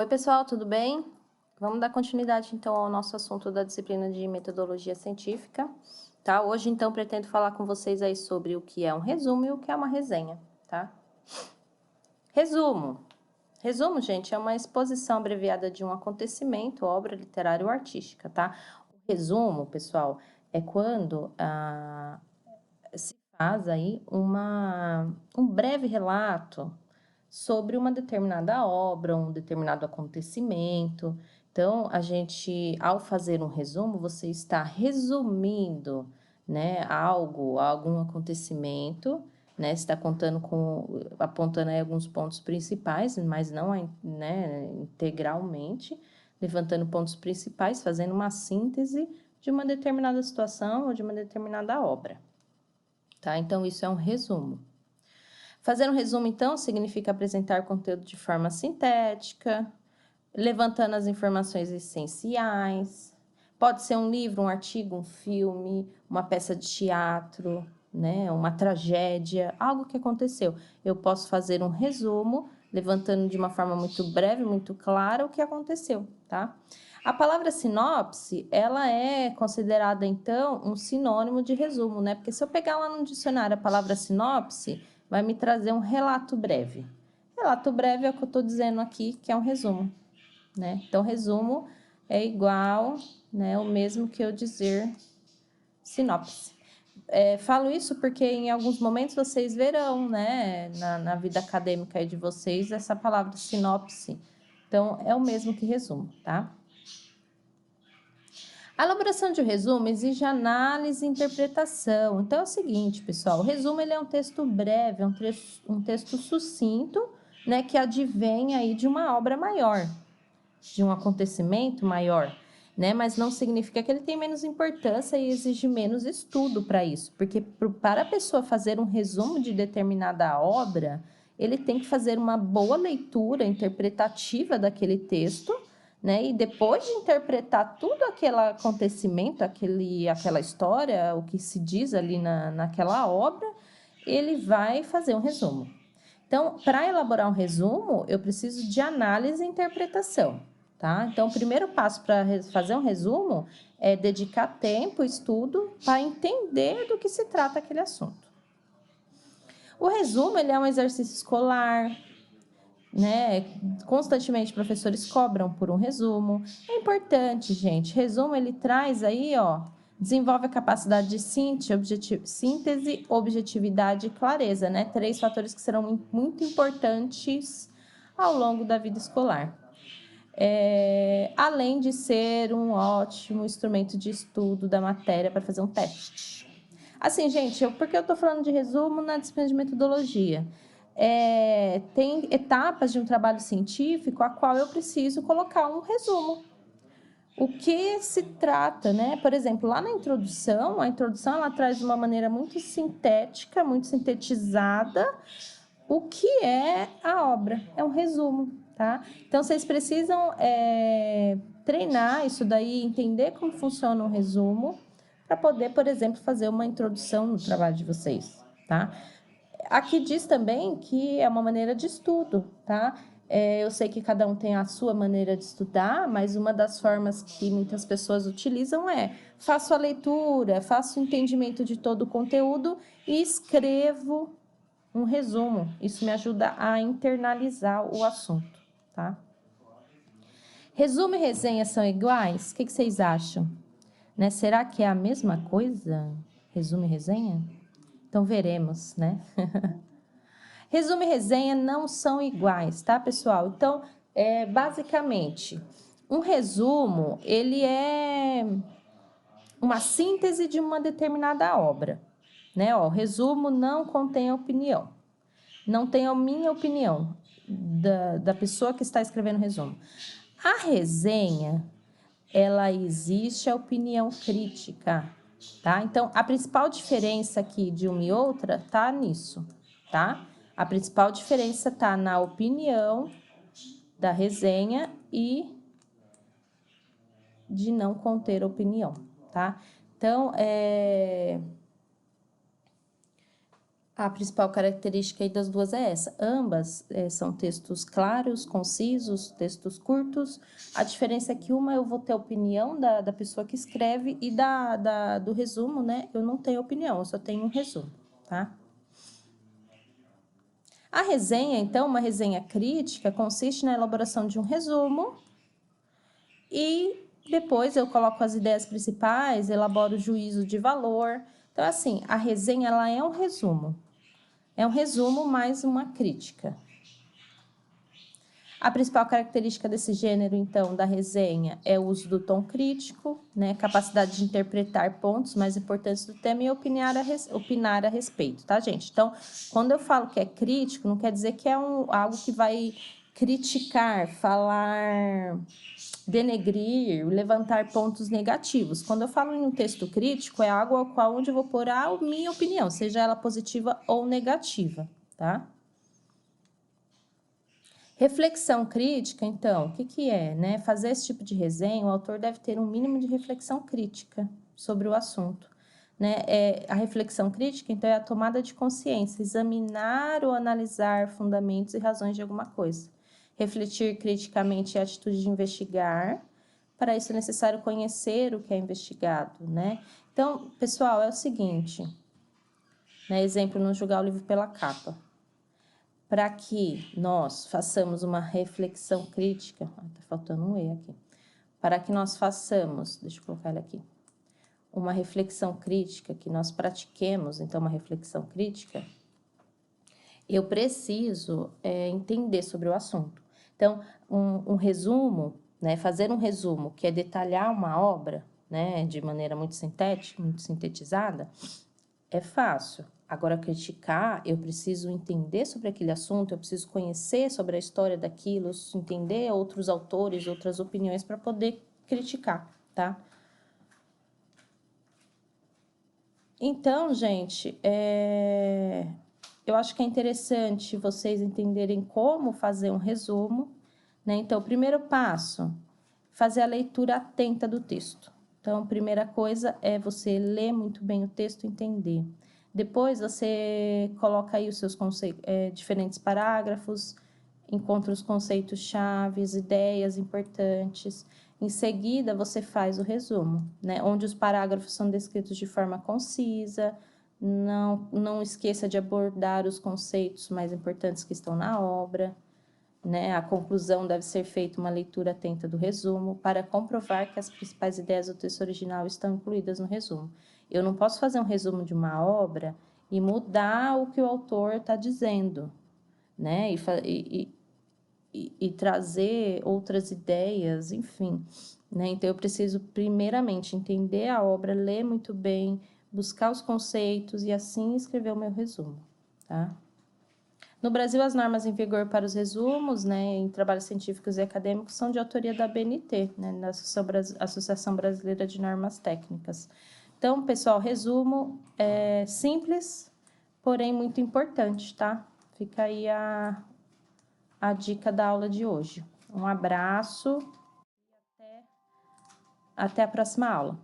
Oi, pessoal, tudo bem? Vamos dar continuidade, então, ao nosso assunto da disciplina de metodologia científica, tá? Hoje, então, pretendo falar com vocês aí sobre o que é um resumo e o que é uma resenha, tá? Resumo. Resumo, gente, é uma exposição abreviada de um acontecimento, obra literária ou artística, tá? O resumo, pessoal, é quando se faz aí um breve relato sobre uma determinada obra, um determinado acontecimento. Então, ao fazer um resumo, você está resumindo, né, algum acontecimento, né, está apontando aí alguns pontos principais, mas não, né, integralmente, levantando pontos principais, fazendo uma síntese de uma determinada situação ou de uma determinada obra, tá? Então, isso é um resumo. Fazer um resumo, então, significa apresentar conteúdo de forma sintética, levantando as informações essenciais. Pode ser um livro, um artigo, um filme, uma peça de teatro, né? Uma tragédia, algo que aconteceu. Eu posso fazer um resumo, levantando de uma forma muito breve, muito clara o que aconteceu, tá? A palavra sinopse, ela é considerada, então, um sinônimo de resumo, né? Porque se eu pegar lá no dicionário a palavra sinopse, vai me trazer um relato breve. Relato breve é o que eu estou dizendo aqui, que é um resumo, né? Então, resumo é igual, né, o mesmo que eu dizer sinopse. Falo isso porque em alguns momentos vocês verão, né, na vida acadêmica aí de vocês, essa palavra sinopse. Então, é o mesmo que resumo, tá? A elaboração de um resumo exige análise e interpretação. Então, é o seguinte, pessoal, o resumo ele é um texto breve, um texto sucinto, né, que advém aí de uma obra maior, de um acontecimento maior, né? Mas não significa que ele tem menos importância e exige menos estudo para isso, porque para a pessoa fazer um resumo de determinada obra, ele tem que fazer uma boa leitura interpretativa daquele texto, né? E depois de interpretar tudo aquele acontecimento, aquela história, o que se diz ali naquela obra, ele vai fazer um resumo. Então, para elaborar um resumo, eu preciso de análise e interpretação, tá? Então, o primeiro passo para fazer um resumo é dedicar tempo, estudo, para entender do que se trata aquele assunto. O resumo, ele é um exercício escolar, né? Constantemente professores cobram por um resumo. É importante, gente. Resumo, ele traz aí, ó, desenvolve a capacidade de síntese, objetividade e clareza, né? 3 fatores que serão muito importantes ao longo da vida escolar. Além de ser um ótimo instrumento de estudo da matéria para fazer um teste. Assim, gente, por que eu estou falando de resumo na disciplina de metodologia? Tem etapas de um trabalho científico a qual eu preciso colocar um resumo. O que se trata, né? Por exemplo, lá na introdução, a introdução ela traz de uma maneira muito sintética, muito sintetizada, o que é a obra. É um resumo, tá? Então, vocês precisam treinar isso daí, entender como funciona um resumo, para poder, por exemplo, fazer uma introdução no trabalho de vocês, tá? Aqui diz também que é uma maneira de estudo, tá? Eu sei que cada um tem a sua maneira de estudar, mas uma das formas que muitas pessoas utilizam é: faço a leitura, faço o entendimento de todo o conteúdo e escrevo um resumo. Isso me ajuda a internalizar o assunto, tá? Resumo e resenha são iguais? O que vocês acham? Né? Será que é a mesma coisa? Resumo e resenha? Então veremos, né? Resumo e resenha não são iguais, tá, pessoal? Então, basicamente, um resumo, ele é uma síntese de uma determinada obra, né? Ó, o resumo não contém opinião, não tem a minha opinião da pessoa que está escrevendo o resumo. A resenha, ela existe a opinião crítica, tá? Então, a principal diferença aqui de uma e outra tá nisso, tá? A principal diferença tá na opinião da resenha e de não conter opinião, tá? Então, A principal característica aí das duas é essa. Ambas são textos claros, concisos, textos curtos. A diferença é que uma eu vou ter a opinião da pessoa que escreve e do resumo, né? Eu não tenho opinião, eu só tenho um resumo, tá? A resenha, então, uma resenha crítica, consiste na elaboração de um resumo e depois eu coloco as ideias principais, elaboro o juízo de valor. Então, assim, a resenha, ela é um resumo. É um resumo mais uma crítica. A principal característica desse gênero, então, da resenha é o uso do tom crítico, né? Capacidade de interpretar pontos mais importantes do tema e opinar a respeito, tá, gente? Então, quando eu falo que é crítico, não quer dizer que é algo que vai criticar, falar, denegrir, levantar pontos negativos. Quando eu falo em um texto crítico, é algo ao qual onde eu vou pôr a minha opinião, seja ela positiva ou negativa, tá? Reflexão crítica, então, o que é, né? Fazer esse tipo de resenha, o autor deve ter um mínimo de reflexão crítica sobre o assunto, né? A reflexão crítica, então, é a tomada de consciência, examinar ou analisar fundamentos e razões de alguma coisa. Refletir criticamente é a atitude de investigar. Para isso é necessário conhecer o que é investigado, né? Então, pessoal, é o seguinte, né? Exemplo, não julgar o livro pela capa. Para que nós façamos uma reflexão crítica, tá faltando um E aqui. Para que nós façamos, deixa eu colocar ele aqui, uma reflexão crítica, que nós pratiquemos, então, uma reflexão crítica, eu preciso entender sobre o assunto. Então, um resumo, né, fazer um resumo, que é detalhar uma obra, né, de maneira muito sintética, muito sintetizada, é fácil. Agora, criticar, eu preciso entender sobre aquele assunto, eu preciso conhecer sobre a história daquilo, entender outros autores, outras opiniões para poder criticar, tá? Então, gente, eu acho que é interessante vocês entenderem como fazer um resumo, né? Então, o primeiro passo, fazer a leitura atenta do texto. Então, a primeira coisa é você ler muito bem o texto e entender. Depois, você coloca aí os seus diferentes parágrafos, encontra os conceitos chaves, ideias importantes. Em seguida, você faz o resumo, né? Onde os parágrafos são descritos de forma concisa. Não esqueça de abordar os conceitos mais importantes que estão na obra, né? A conclusão deve ser feita uma leitura atenta do resumo para comprovar que as principais ideias do texto original estão incluídas no resumo. Eu não posso fazer um resumo de uma obra e mudar o que o autor está dizendo, né? E trazer outras ideias, enfim, né? Então, eu preciso, primeiramente, entender a obra, ler muito bem, buscar os conceitos e, assim, escrever o meu resumo, tá? No Brasil, as normas em vigor para os resumos, né, em trabalhos científicos e acadêmicos são de autoria da ABNT, né, da Associação Brasileira de Normas Técnicas. Então, pessoal, resumo é simples, porém muito importante, tá? Fica aí a dica da aula de hoje. Um abraço e até a próxima aula.